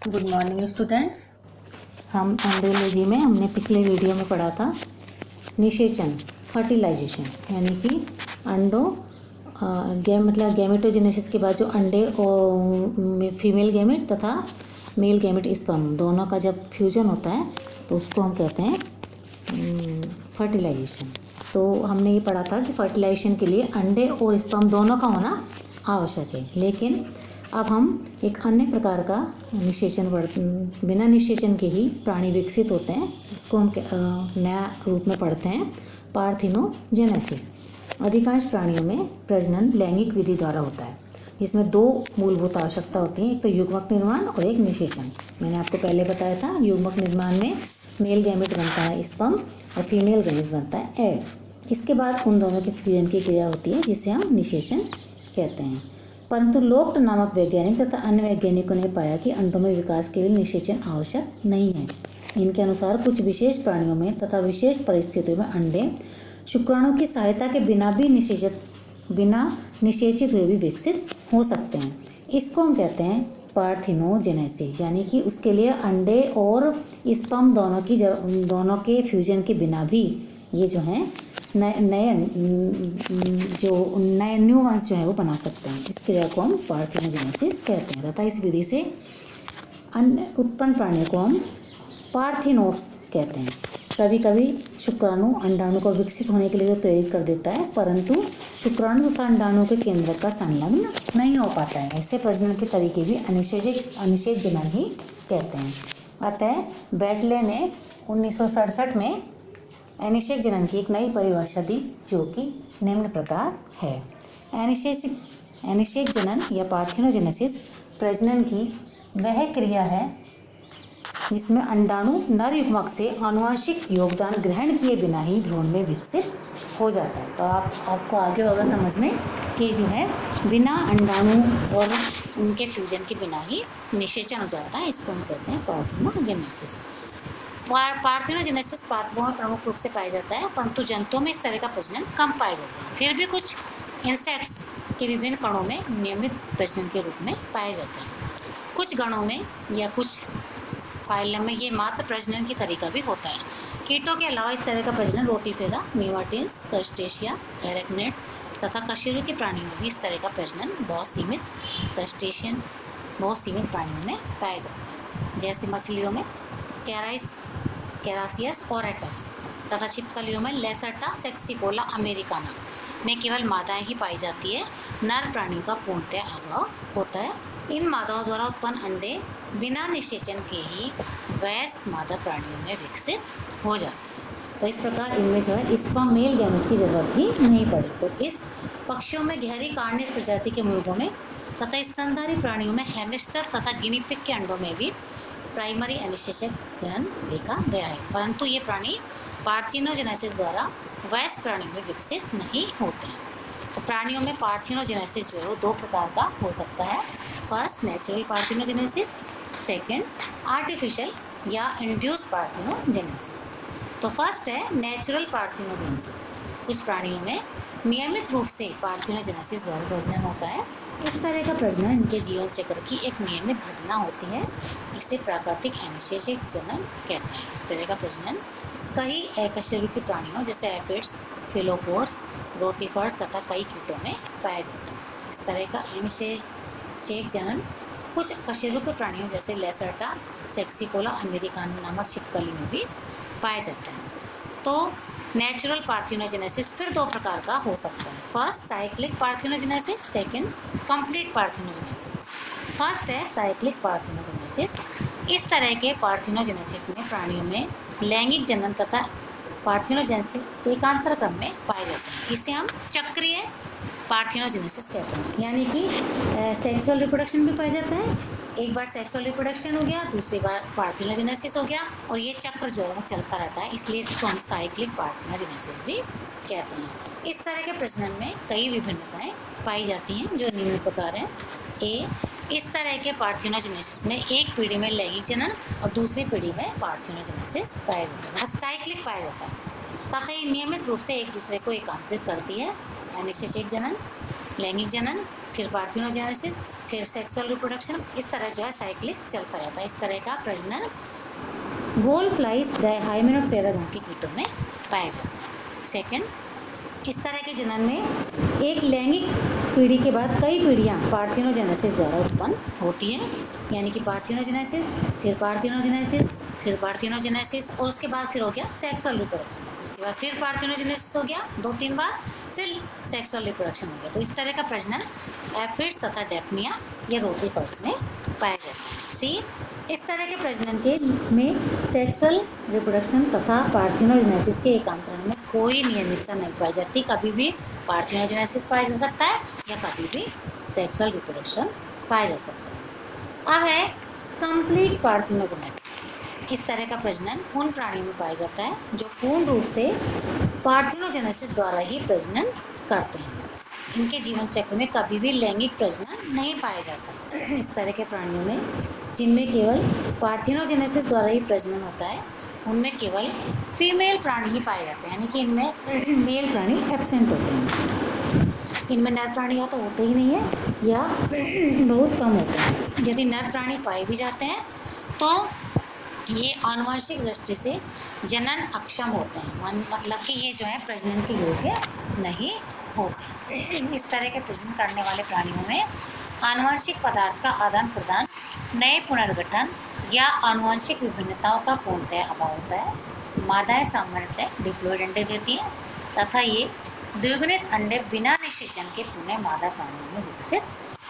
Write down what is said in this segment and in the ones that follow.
Good morning students. हम एंब्रियोलॉजी में हमने पिछले वीडियो में पढ़ा था निषेचन, फर्टिलाइजेशन, यानी कि अंडों मतलब गैमेटोजेनेसिस के बाद जो अंडे और फीमेल गैमेट तथा मेल गैमेट स्पर्म दोनों का जब फ्यूजन होता है तो उसको हम कहते हैं फर्टिलाइजेशन। तो हमने ये पढ़ा था कि फर्टिलाइजेशन के लिए अंडे और स्पर्म दोनों का होना आवश्यक है, लेकिन अब हम एक अन्य प्रकार का निषेचन बिना निषेचन के ही प्राणी विकसित होते हैं। इसको हम नया रूप में पढ़ते हैं पार्थिनोजेनेसिस। अधिकांश प्राणियों में प्रजनन लैंगिक विधि द्वारा होता है, जिसमें दो मूलभूत आवश्यकता होती हैं, एक तो युग्मक निर्माण और एक निषेचन। मैंने आपको पहले बताया था युग्मक निर्माण में मेल गैमेट बनता है स्पर्म और फीमेल गैमेट बनता है एग। इसके बाद उन दोनों के फ्यूजन की क्रिया होती है जिसे हम निषेचन कहते हैं। परंतु लोक्ट नामक वैज्ञानिक तथा अन्य वैज्ञानिकों ने पाया कि अंडों में विकास के लिए निषेचन आवश्यक नहीं है। इनके अनुसार कुछ विशेष प्राणियों में तथा विशेष परिस्थितियों में अंडे शुक्राणु की सहायता के बिना निषेचित हुए भी विकसित हो सकते हैं। इसको हम कहते हैं पार्थिनोजेनेसिस, यानी कि उसके लिए अंडे और स्पर्म दोनों के फ्यूजन के बिना भी ये जो हैं नए न्यू वंश जो है वो बना सकते हैं। इस क्रिया को हम पार्थिनोजेनेसिस कहते हैं तथा इस विधि से अन्य उत्पन्न प्राणियों को हम पार्थिनोट्स कहते हैं। कभी कभी शुक्राणु अंडाणु को विकसित होने के लिए प्रेरित कर देता है, परंतु शुक्राणु तथा अंडाणु के केंद्र का संलग्न नहीं हो पाता है। ऐसे प्रजनन के तरीके भी अनिषेच जनन ही कहते हैं। अतः बेटले ने 1967 में अनिषेक जनन की एक नई परिभाषा दी, जो कि निम्न प्रकार है। अनिषेक जनन या पार्थिनोजेनेसिस प्रजनन की वह क्रिया है जिसमें अंडाणु नर युग्मक से आनुवंशिक योगदान ग्रहण किए बिना ही भ्रूण में विकसित हो जाता है। तो आपको आगे होगा समझ में कि जो है बिना अंडाणु और उनके फ्यूजन के बिना ही निषेचन हो जाता है। इसको हम कहते हैं पार्थिनोजेनेसिस। पार्थिनोजेनेसिस पादपों में प्रमुख रूप से पाया जाता है, परंतु जंतुओं में इस तरह का प्रजनन कम पाया जाता है। फिर भी कुछ इंसेक्ट्स के विभिन्न कणों में नियमित प्रजनन के रूप में पाया जाता है। कुछ गणों में या कुछ फाइलम में ये मात्र प्रजनन की तरीका भी होता है। कीटों के अलावा इस तरह का प्रजनन रोटीफेरा, नेमाटिन्स, क्रस्टेशिया, एरेक्नेड तथा कशेरुकी प्राणियों में भी इस तरह का प्रजनन बहुत सीमित प्राणियों में पाया जाता है, जैसे मछलियों में कैरासियस ओरेटस तथा छिपकलियों में लेसर्टा सेक्सिकोला अमेरिकाना में केवल मादाएं ही पाई जाती है। नर प्राणियों का पूर्णतः अभाव होता है। इन मादाओं द्वारा उत्पन्न अंडे बिना निषेचन के ही वयस्क मादा प्राणियों में विकसित हो जाते हैं। तो इस प्रकार इनमें जो है स्पर्म मेल गैमेट की जरूरत ही नहीं पड़ी। तो इस पक्षियों में गहरी कार्निस प्रजाति के मुर्गों में तथा स्तनधारी प्राणियों में हैमस्टर तथा गिनी पिग के अंडों में भी प्राइमरी अनिषेचक जनन देखा गया है, परंतु ये प्राणी पार्थिनोजेनेसिस द्वारा वयस्क प्राणियों में विकसित नहीं होते हैं। तो प्राणियों में पार्थिनोजेनेसिस जो है वो दो प्रकार का हो सकता है। First natural parthenogenesis, second artificial या इंड्यूस्ड पार्थिनोजेनेसिस। तो फर्स्ट है नेचुरल पार्थिनोजेनेसिस। कुछ प्राणियों में नियमित रूप से पार्थिनोजेनेसिस द्वारा प्रजनन होता है। इस तरह का प्रजनन इनके जीवन चक्र की एक नियमित घटना होती है। इसे प्राकृतिक अनिषेचक जनन कहते हैं। इस तरह का प्रजनन कई अकशेरुकी प्राणियों जैसे एफिड्स, फिलोपोड्स, रोटिफर्स तथा कई कीटों में पाया जाता है। इस तरह का अनिषेचक जनन कुछ कशेरुकी प्राणियों जैसे लेसर्टा सेक्सिकोला अमेरिकाना नामक छिपकली में भी पाया जाता है। तो नेचुरल पार्थिनोजेनेसिस फिर दो प्रकार का हो सकता है। First cyclic parthenogenesis, second complete parthenogenesis. First है साइक्लिक पार्थिनोजेनेसिस। इस तरह के पार्थिनोजेनेसिस में प्राणियों में लैंगिक जनन तथा पार्थिनोजेनेसिस एकांतर क्रम में पाए जाते हैं। इसे हम चक्रीय पार्थिनोजेनेसिस कहते हैं, यानी कि सेक्सुअल रिप्रोडक्शन भी पाया जाता है। एक बार सेक्सुअल रिप्रोडक्शन हो गया, दूसरी बार पार्थिनोजेनेसिस हो गया, और ये चक्र जो है वो चलता रहता है, इसलिए इसको हम साइक्लिक पार्थिनोजेनेसिस भी कहते हैं। इस तरह के प्रजनन में कई विभिन्नताएं पाई जाती हैं, जो निम्न प्रकार हैं। ए, इस तरह के पार्थिनोजेनेसिस में एक पीढ़ी में लैंगिक जनन और दूसरी पीढ़ी में पार्थिनोजेनेसिस पाया जाता है, मतलब साइक्लिक पाया जाता है, तथा ये नियमित रूप से एक दूसरे को एकांतरित करती है। अनिषेचक जनन, लैंगिक जनन, फिर पार्थिनोजेनेसिस, फिर सेक्सुअल रिप्रोडक्शन, इस तरह जो है साइक्लिक चलता रहता है। इस तरह का प्रजनन गोल्ड फ्लाइज हाइमेनोप्टेरा गण के कीटों में पाया जाता है। सेकेंड, इस तरह के जनन में एक लैंगिक पीढ़ी के बाद कई पीढ़ियां पार्थिनोजेनेसिस द्वारा उत्पन्न होती हैं, यानी कि पार्थिनोजेनेसिस, फिर पार्थिनोजेनेसिस, फिर पार्थिनोजेनेसिस, और उसके बाद फिर हो गया सेक्सुअल रिप्रोडक्शन, उसके बाद फिर पार्थिनोजेनेसिस हो गया 2-3 बार, फिर सेक्सुअल रिप्रोडक्शन हो गया। तो इस तरह का प्रजनन एफिड्स तथा डेफनिया या रोटिफर्स में पाया जाता है। सी, इस तरह के प्रजनन के में सेक्सुअल रिप्रोडक्शन तथा पार्थिनोजेनेसिस के एकांतरण में कोई नियमितता नहीं पाई जाती। कभी भी पार्थिनोजेनेसिस पाया जा सकता है या कभी भी सेक्सुअल रिप्रोडक्शन पाया जा सकता है। अब है कंप्लीट पार्थिनोजेनेसिस। इस तरह का प्रजनन उन प्राणियों में पाया जाता है जो पूर्ण रूप से पार्थिनोजेनेसिस द्वारा ही प्रजनन करते हैं। इनके जीवन चक्र में कभी भी लैंगिक प्रजनन नहीं पाया जाता। इस तरह के प्राणियों में जिनमें केवल पार्थिनोजेनेसिस द्वारा ही प्रजनन होता है, उनमें केवल फीमेल प्राणी ही पाए जाते हैं, यानी कि इनमें मेल प्राणी एब्सेंट होते हैं। इनमें नर प्राणी या तो होते ही नहीं है या बहुत कम होते हैं। यदि नर प्राणी पाए भी जाते हैं तो ये आनुवंशिक दृष्टि से जनन अक्षम होते हैं, मतलब कि ये जो है प्रजनन के योग्य नहीं होते। इस तरह के प्रजनन करने वाले प्राणियों में आनुवंशिक पदार्थ का आदान प्रदान, नए पुनर्गठन या आनुवंशिक विभिन्नताओं का पूर्णतः अभाव होता है। मादाएं सामान्यतः डिप्लॉयड अंडे देती हैं तथा ये द्विगुणित अंडे बिना निषेचन के पुनः मादा प्राणियों में विकसित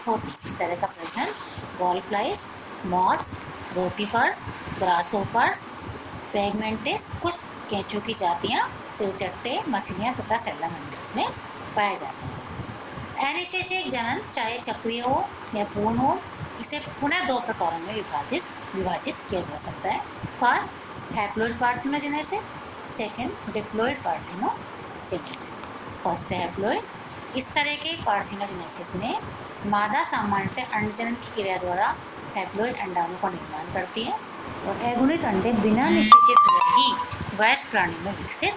होती है। इस तरह का प्रजनन गॉलफ्लाइज, मॉथ्स, रोटिफर्स, ग्रासहोपर्स, फ्रैगमेंटिस, कुछ केंचुओं की जातियाँ, तिलचट्टे, मछलियाँ तथा सैलामंडस में पाए जाते हैं। अनिषेचित जनन चाहे चक्रीय हो या पूर्ण हो, इसे पुनः 2 प्रकारों में विभाजित किया जा सकता है। First, haploid parthenogenesis, second diploid parthenogenesis. First haploid, इस तरह के पार्थिनोजेनेसिस में मादा सामान्यतः अंडजनन की क्रिया द्वारा हैप्लॉइड अंडाणु का निर्माण करती है और अगुणित अंडे बिना निषेचित हुए ही वयस्क प्राणी में विकसित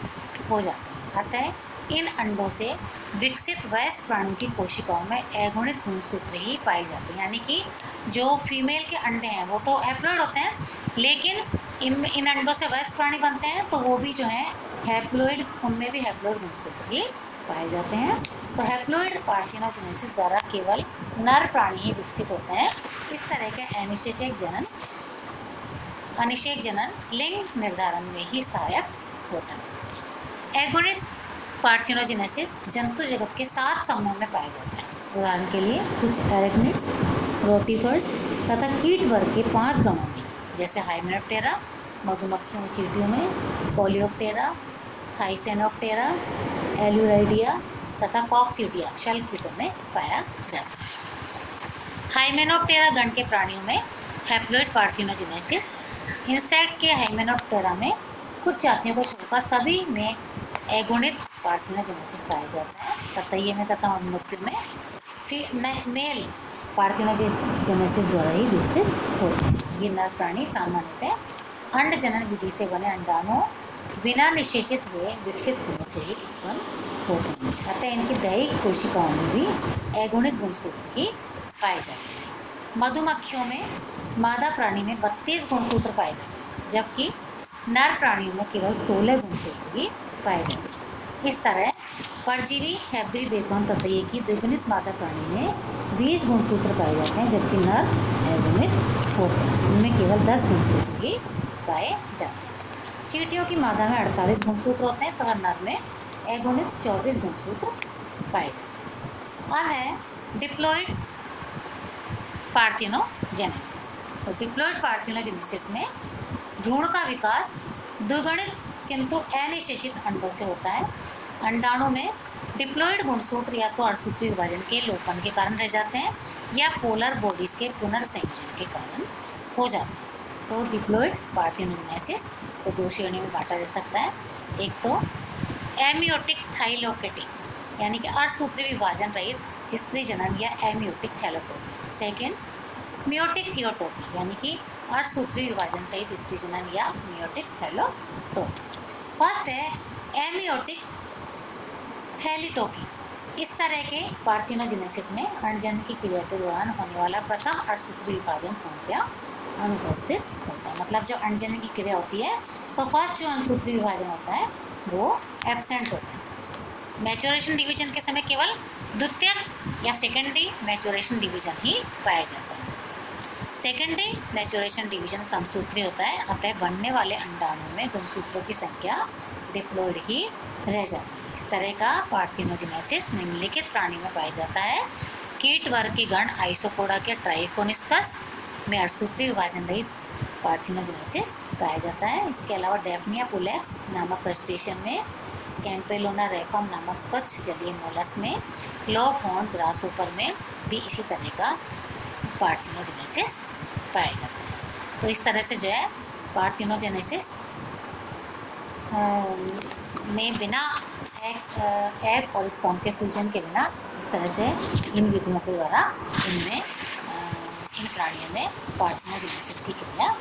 हो जाते हैं। अतः इन अंडों से विकसित वयस्क प्राणी की कोशिकाओं में अगुणित गुणसूत्र ही पाए जाते हैं, यानी कि जो फीमेल के अंडे हैं वो तो हैप्लॉइड होते हैं, लेकिन इन अंडों से वयस्क प्राणी बनते हैं तो वो भी जो है हैप्लॉइड, उनमें भी हैप्लॉइड गुणसूत्र ही पाए जाते हैं। तो हैप्लॉइड पार्थिनोजेनेसिस द्वारा केवल नर प्राणी ही विकसित होते हैं। इस तरह के अनिषेक जनन लिंग निर्धारण में ही सहायक होता है। अगुणित पार्थिनोजेनेसिस जंतु जगत के 7 समूह में पाया जाता है। उदाहरण के लिए कुछ एरेक्निड्स, रोटिफर्स तथा कीट वर्ग के 5 गणों में, जैसे हाइमेनोप्टेरा मधुमक्खियों और चींटियों में, कोलियोप्टेरा, थाइसेनोप्टेरा, एल्यूराइडिया तथा कॉक्सीडिया शल कीटों में पाया जाता है। हाइमेनोप्टेरा गण के प्राणियों में हैप्लॉइड पार्थिनोजेनेसिस, इंसेक्ट के हाइमेनोप्टेरा में कुछ जातियों को छोड़कर सभी में अगुणित पार्थिनोजेनेसिस पाया जाता है। ततैये में तथा मधुमक्खियों में मेल पार्थिनोजेनेसिस द्वारा ही विकसित होते हैं। ये नर प्राणी सामान्यतः अंड जनन विधि से बने अंडाणुओं बिना निषेचित हुए विकसित होने से ही उत्पन्न होते हैं। अतः इनकी दैहिक कोशिकाओं में भी अगुणित गुणसूत्र ही पाए जाते हैं। मधुमक्खियों में मादा प्राणी में 32 गुणसूत्र पाए जाते हैं, जबकि नर प्राणियों में केवल 16 गुणसूत्र ही पाए जाते हैं। इस तरह परजीवी हैब्री बेकॉन ततैये की द्विगुणित मादा प्राणी में 20 गुणसूत्र पाए जाते हैं, जबकि नर अगुणित होते हैं, इनमें केवल 10 गुणसूत्र ही पाए जाते हैं। चींटियों की मादा में 48 गुणसूत्र होते हैं तथा नर में अगुणित 24 गुणसूत्र पाए जाते हैं। अब है डिप्लॉइड पार्थिनोजेनेसिस। तो डिप्लॉइड पार्थिनोजेनेसिस में भ्रूण का विकास द्विगुणित किंतु अनिषेचित अंडों से होता है। अंडाणु में डिप्लॉइड गुणसूत्र या तो अणसूत्री विभाजन के लोपन के कारण रह जाते हैं या पोलर बॉडीज के पुनर्संयोजन के कारण हो जाते हैं। तो डिप्लॉइड पार्थिनोजेनेसिस को 2 श्रेणियों में बांटा जा सकता है। एक तो एमियोटिक थाइलोकेटिक, यानी कि अणसूत्री विभाजन रहित स्त्री जनन या एमियोटिक थैलोटोपी। सेकेंड, मियोटिक थियोटोपी, यानी कि अणसूत्री विभाजन सहित स्त्री जनन या मियोटिक थैलोटोपी। फर्स्ट है एमियोटिक थैलीटोकी। इस तरह के पार्थिनोजेनेसिस में अण्डजन्य की क्रिया के दौरान होने वाला प्रथम अर्थसूत्री विभाजन पूर्णतया अनुपस्थित होता है। मतलब जब अण्डजन्य की क्रिया होती है तो फर्स्ट जो अणुसूत्री विभाजन होता है वो एब्सेंट होता है। मैच्योरेशन डिवीजन के समय केवल द्वितीयक या सेकेंडरी मैच्योरेशन डिवीजन ही पाया जाता है। सेकेंडरी मैच्योरेशन डिवीजन समसूत्री होता है, अतः बनने वाले अंडाणुओं में गुणसूत्रों की संख्या डिप्लॉयड ही रह जाती है। इस तरह का पार्थिनोजेनेसिस निम्नलिखित प्राणी में पाया जाता है। कीट वर्ग के गण आइसोपोडा के ट्राइकोनिस्कस में अर्थसूत्री विभाजन रहित पार्थिनोजेनेसिस पाया जाता है। इसके अलावा डेफनिया पुलेक्स नामक क्रस्टेशियन में, कैम्पेलोना रेफम नामक स्वच्छ जलीय मोलस्क में, लॉग हॉर्न ग्रासहोपर में भी इसी तरह का पार्थिनोजेनेसिस पाया जाता है। तो इस तरह से जो है पार्थिनोजेनेसिस में बिना एग और स्पर्म के फ्यूजन के बिना इस तरह से इन विधियों के द्वारा इनमें इन प्राणियों में पार्थिनोजेनेसिस की क्रिया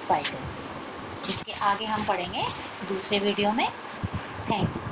पाई जाती है। इसके आगे हम पढ़ेंगे दूसरे वीडियो में। Thank you.